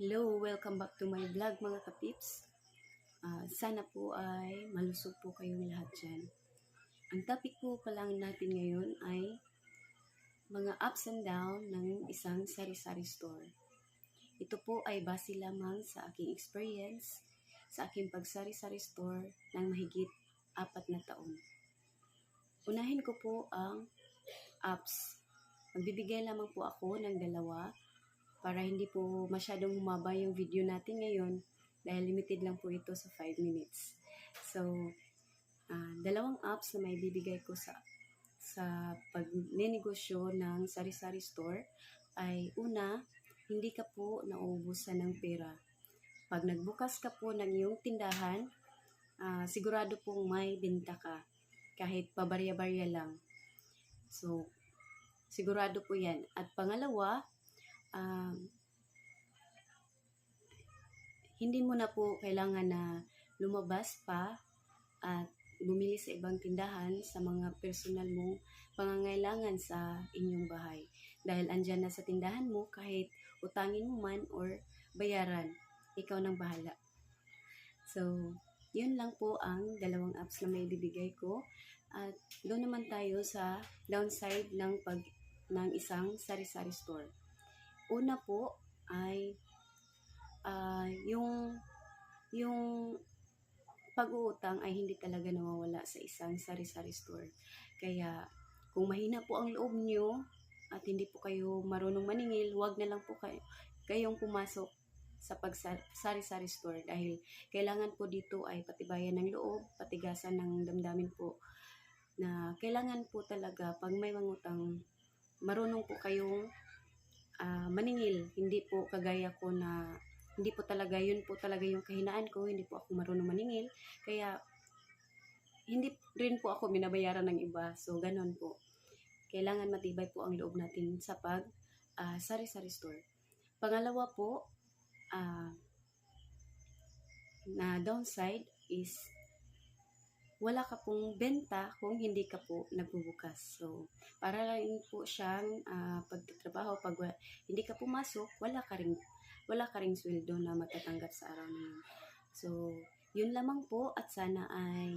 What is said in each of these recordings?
Hello! Welcome back to my vlog mga kapips. Sana po ay malusog po kayong lahat dyan. Ang topic po palang natin ngayon ay mga ups and down ng isang sari-sari store. Ito po ay base lamang sa aking experience sa aking pagsari-sari store ng mahigit 4 na taon. Unahin ko po ang ups. Magbibigay lamang po ako ng 2 para hindi po masyadong humaba yung video natin ngayon dahil limited lang po ito sa 5 minutes. So, 2 apps na may bibigay ko sa pagnenegosyo ng sari-sari store ay una, hindi ka po nauubusan ng pera. Pag nagbukas ka po ng iyong tindahan, sigurado pong may benta ka kahit pabarya-barya lang. So, sigurado po yan. At pangalawa, hindi mo na po kailangan na lumabas pa at bumili sa ibang tindahan sa mga personal mong pangangailangan sa inyong bahay. Dahil andyan na sa tindahan mo, kahit utangin mo man or bayaran, ikaw nang bahala. So, yun lang po ang 2 apps na may bibigay ko. At doon naman tayo sa downside ng isang sari-sari store. Una po ay yung pag-uutang ay hindi talaga nawawala sa isang sari-sari store. Kaya kung mahina po ang loob nyo at hindi po kayo marunong maningil, huwag na lang po kayong pumasok sa sari-sari store dahil kailangan po dito ay patibayan ng loob, patigasan ng damdamin po na kailangan po talaga pag may mangutang, marunong po kayong maningil. Hindi po kagaya ko na hindi po talaga, yun po talaga yung kahinaan ko, hindi po ako marunong maningil. Kaya hindi rin po ako binabayaran ng iba. So, ganon po. Kailangan matibay po ang loob natin sa sari-sari store. Pangalawa po, na downside is wala ka pong benta kung hindi ka po nagbubukas. So, para lang po siyang pagtatrabaho. Pag hindi ka pumasok, wala ka ring sweldo na matatanggap sa araw na yun. So, yun lamang po at sana ay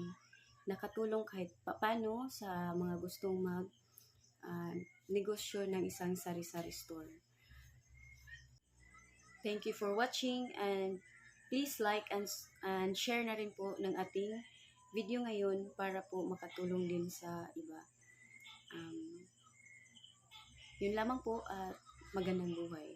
nakatulong kahit papano sa mga gustong negosyo ng isang sari-sari store. Thank you for watching and please like and share na rin po ng ating video ngayon para po makatulong din sa iba. Yun lamang po at magandang buhay.